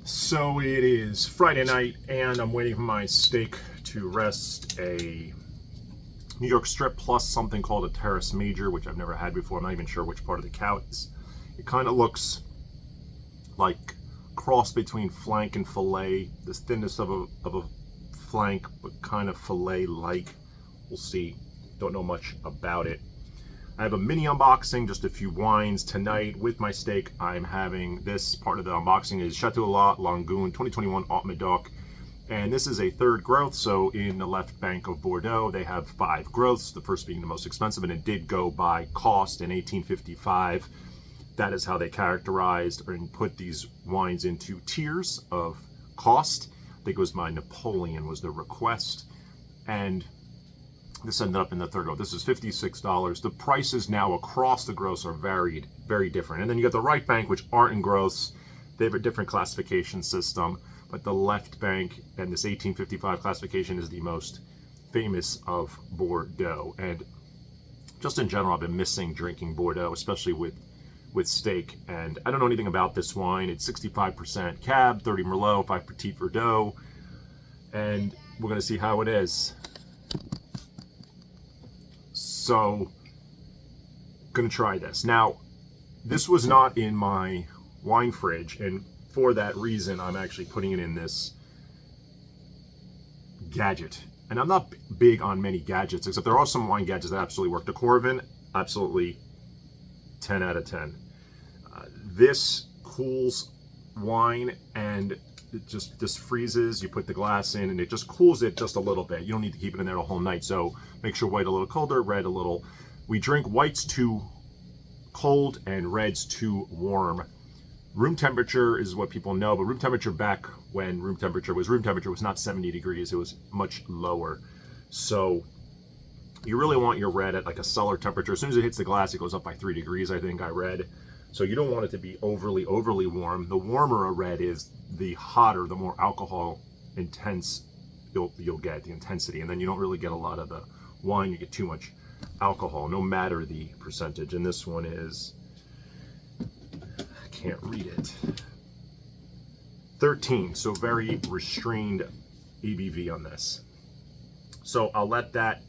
So it is Friday night and I'm waiting for my steak to rest. A New York strip plus something called a terrace major, which I've never had before. I'm not even sure which part of the cow it is. It kind of looks like cross between flank and fillet. The thinness of a flank, but kind of fillet-like. We'll see. Don't know much about it. I have a mini unboxing, just a few wines. Tonight with my steak, I'm having this part of the unboxing is Chateau La Langoon 2021 Haut Medoc. And this is a third growth, so in the left bank of Bordeaux, they have 5 growths, the first being the most expensive, and it did go by cost in 1855. That is how they characterized and put these wines into tiers of cost. I think it was by Napoleon was the request. And this ended up in the third growth. This is $56. The prices now across the growths are varied, very different. And then you got the right bank, which aren't in growths. They have a different classification system. But the left bank and this 1855 classification is the most famous of Bordeaux. And just in general, I've been missing drinking Bordeaux, especially with steak. And I don't know anything about this wine. It's 65% Cab, 30 Merlot, 5 Petit Verdot. And we're going to see how it is. So, gonna try this. Now, this was not in my wine fridge, and for that reason, I'm actually putting it in this gadget. And I'm not big on many gadgets, except there are some wine gadgets that absolutely work. The Corvin, absolutely 10 out of 10. This cools wine, and it just freezes. You put the glass in and it just cools it just a little bit. You don't need to keep it in there the whole night. So make sure white a little colder, red a little. We drink whites too cold and reds too warm. Room temperature is what people know, but room temperature back when room temperature was not 70 degrees. It was much lower. So you really want your red at like a cellar temperature. As soon as it hits the glass, it goes up by 3 degrees, I think I read. So you don't want it to be overly warm. The warmer a red is, the hotter, the more alcohol intense you'll get, the intensity. And then you don't really get a lot of the wine. You get too much alcohol, no matter the percentage. And this one is, I can't read it, 13. So very restrained ABV on this. So I'll let that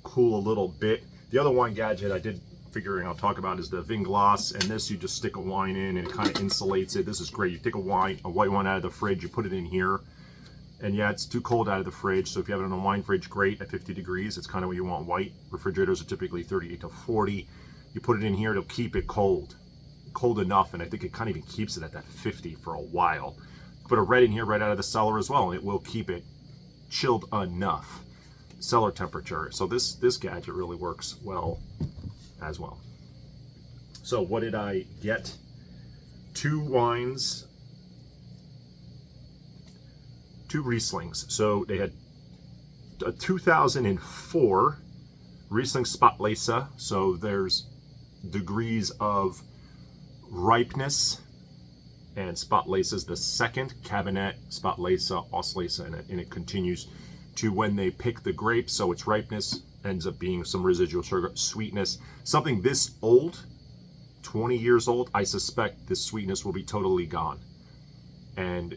cool a little bit. The other wine gadget I did figuring I'll talk about is the vin glace, and this you just stick a wine in and it kind of insulates it. This is great. You take a white wine out of the fridge, you put it in here, and yeah, it's too cold out of the fridge, so if you have it in a wine fridge, great. At 50 degrees, it's kind of what you want. White refrigerators are typically 38 to 40. You put it in here, it'll keep it cold enough, and I think it kind of even keeps it at that 50 for a while. Put a red in here right out of the cellar as well, and it will keep it chilled enough, cellar temperature. So this gadget really works well as well. So what did I get? 2 wines, 2 Rieslings. So they had a 2004 Riesling Spätlese. So there's degrees of ripeness, and Spätlese is the second. Cabernet, Spätlese, Auslese, and it continues to when they pick the grapes. So its ripeness ends up being some residual sugar sweetness. Something this old, 20 years old, I suspect this sweetness will be totally gone. And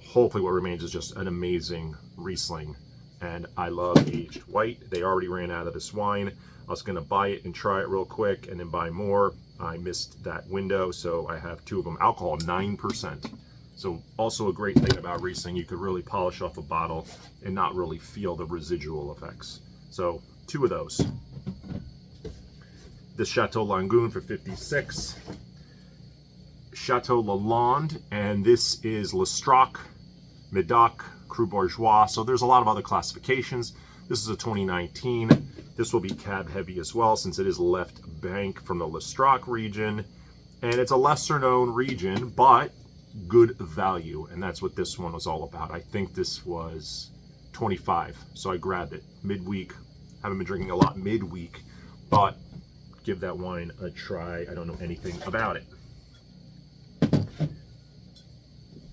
hopefully what remains is just an amazing Riesling. And I love aged white. They already ran out of this wine. I was gonna buy it and try it real quick and then buy more. I missed that window, so I have 2 of them. Alcohol, 9%. So also a great thing about Riesling, you could really polish off a bottle and not really feel the residual effects. So 2 of those. This Chateau Langoon for 56. Chateau Lalande, and this is Lestrac, Medoc, Cru Bourgeois. So there's a lot of other classifications. This is a 2019. This will be cab heavy as well, since it is left bank from the Lestrac region. And it's a lesser known region, but good value. And that's what this one was all about. I think this was 25. So I grabbed it midweek. Haven't been drinking a lot midweek, but give that wine a try. I don't know anything about it.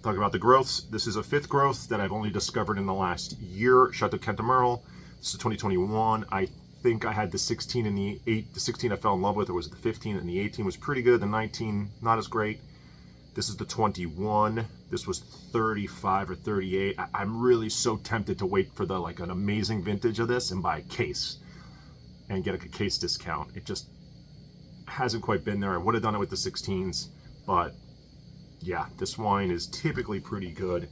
Talk about the growths. This is a 5th growth that I've only discovered in the last year. Chateau Cantemerle. This is 2021. I think I had the 16 and the 8. The 16 I fell in love with. It was the 15, and the 18 was pretty good. The 19, not as great. This is the 21. This was 35 or 38. I'm really so tempted to wait for an amazing vintage of this and buy a case and get a case discount. It just hasn't quite been there. I would have done it with the 16s, but yeah, this wine is typically pretty good.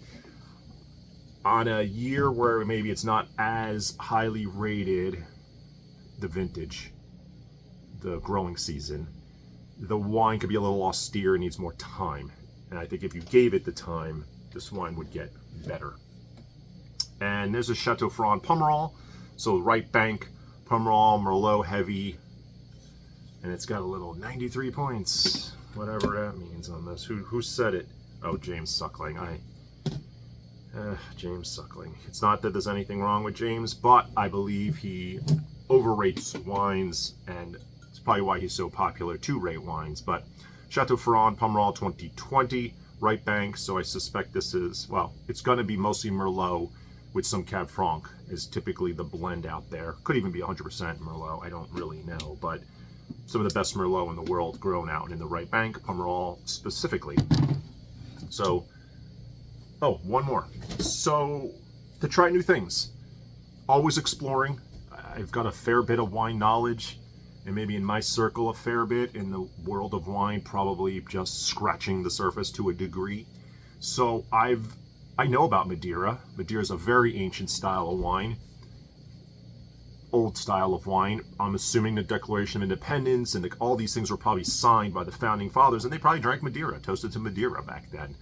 On a year where maybe it's not as highly rated, the vintage, the growing season, the wine could be a little austere and needs more time. And I think if you gave it the time, this wine would get better. And there's a Chateau Franc Pomerol. So right bank, Pomerol, Merlot heavy. And it's got a little 93 points, whatever that means on this. Who said it? Oh, James Suckling. James Suckling. It's not that there's anything wrong with James, but I believe he overrates wines, and it's probably why he's so popular to rate wines. But Chateau Franc Pomerol 2020, right bank, so I suspect this is, well, it's going to be mostly Merlot with some Cab Franc is typically the blend out there. Could even be 100% Merlot, I don't really know, but some of the best Merlot in the world grown out in the right bank, Pomerol specifically. So, oh, one more. So, to try new things, always exploring. I've got a fair bit of wine knowledge, and maybe in my circle a fair bit. In the world of wine, probably just scratching the surface to a degree. So I know about Madeira. Madeira is a very ancient style of wine, old style of wine. I'm assuming the Declaration of Independence and all these things were probably signed by the founding fathers, and they probably drank Madeira, toasted to Madeira back then.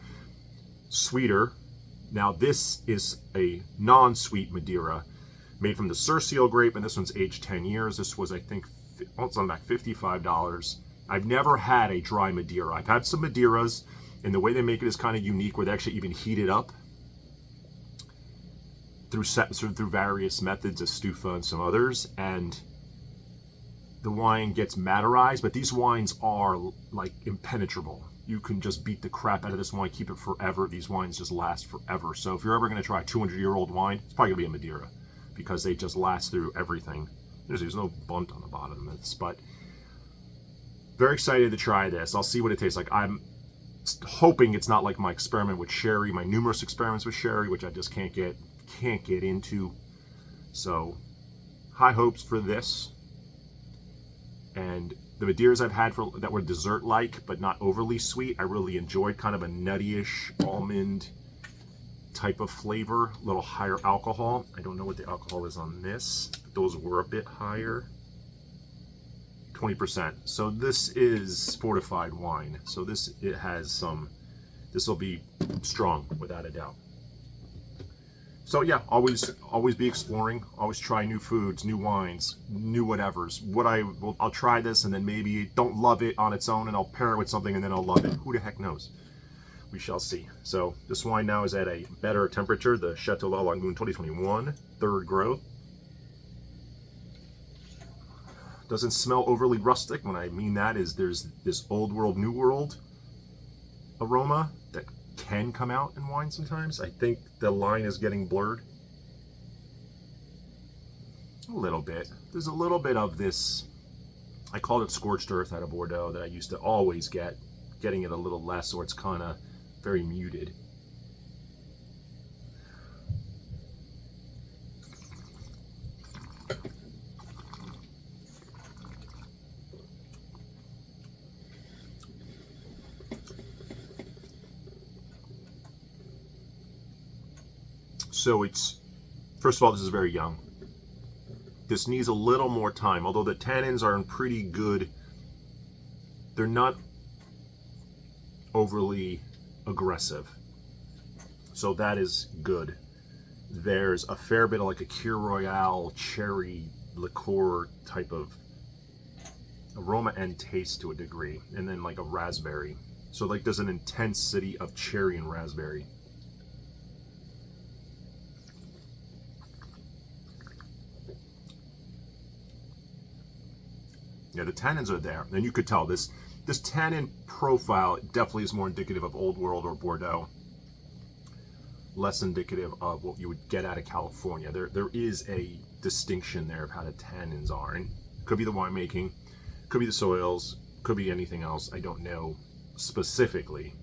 Sweeter. Now this is a non-sweet Madeira made from the Cercial grape, and this one's aged 10 years. This was, I think, it's on back $55. I've never had a dry Madeira. I've had some Madeiras, and the way they make it is kind of unique, where they actually even heat it up through various methods, Estufa and some others, and the wine gets Madeirized, but these wines are like impenetrable. You can just beat the crap out of this wine, keep it forever. These wines just last forever. So if you're ever going to try a 200-year-old wine, it's probably going to be a Madeira, because they just last through everything. There's no bunt on the bottom of this, but very excited to try this. I'll see what it tastes like. I'm hoping it's not like my experiment with sherry, my numerous experiments with sherry, which I just can't get into. So high hopes for this. And the Madeiras I've had that were dessert-like, but not overly sweet, I really enjoyed. Kind of a nutty-ish almond type of flavor, a little higher alcohol. I don't know what the alcohol is on this, but those were a bit higher. 20%. So this is fortified wine. So this will be strong without a doubt. So yeah, always be exploring, always try new foods, new wines, new whatevers. I'll try this and then maybe don't love it on its own, and I'll pair it with something and then I'll love it. Who the heck knows? We shall see. So this wine now is at a better temperature, the Chateau La Lagune 2021, third growth. Doesn't smell overly rustic. When I mean that is there's this old world, new world aroma that can come out in wine sometimes. I think the line is getting blurred a little bit. There's a little bit of this, I called it scorched earth out of Bordeaux, that I used to always getting it a little less, or it's kind of very muted. So it's, first of all, this is very young. This needs a little more time, although the tannins are in pretty good, they're not overly aggressive. So that is good. There's a fair bit of like a Kir Royale cherry liqueur type of aroma and taste to a degree, and then like a raspberry. So like there's an intensity of cherry and raspberry. Yeah, the tannins are there, and you could tell this tannin profile definitely is more indicative of Old World or Bordeaux, less indicative of what you would get out of California. There is a distinction there of how the tannins are, and it could be the winemaking, could be the soils, could be anything else. I don't know specifically,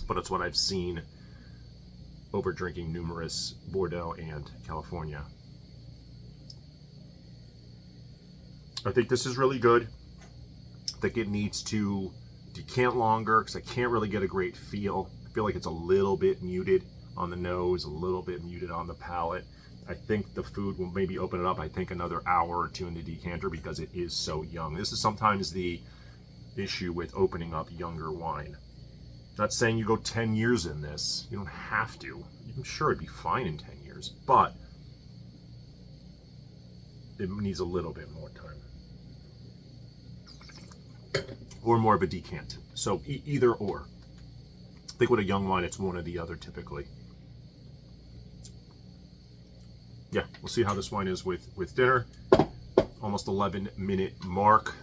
but it's what I've seen over drinking numerous Bordeaux and California. I think this is really good. I think it needs to decant longer because I can't really get a great feel. I feel like it's a little bit muted on the nose, a little bit muted on the palate. I think the food will maybe open it up, I think, another hour or two in the decanter because it is so young. This is sometimes the issue with opening up younger wine. Not saying you go 10 years in this. You don't have to. I'm sure it'd be fine in 10 years, but it needs a little bit more time. Or more of a decant. So either or. I think with a young wine, it's one or the other typically. Yeah, we'll see how this wine is with dinner. Almost 11-minute mark.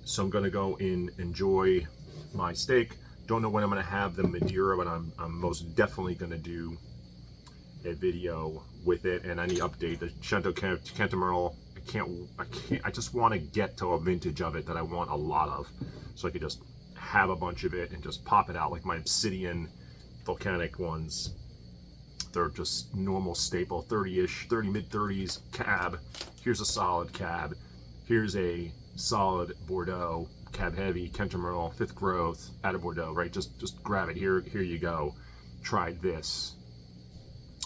So I'm gonna go and enjoy my steak. Don't know when I'm gonna have the Madeira, but I'm most definitely gonna do a video with it and any update. The Chateau Cantamerle, I just want to get to a vintage of it that I want a lot of, so I could just have a bunch of it and just pop it out like my Obsidian volcanic ones. They're just normal staple, 30-ish, mid-30s cab. Here's a solid cab. Here's a solid Bordeaux, cab heavy, Cantamerle, 5th growth, out of Bordeaux, right? Just grab it. Here you go. Try this,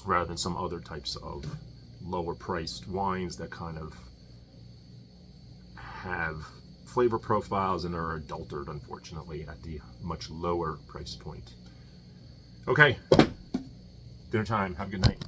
rather than some other types of lower priced wines that kind of have flavor profiles and are adulterated, unfortunately, at the much lower price point. Okay, dinner time. Have a good night.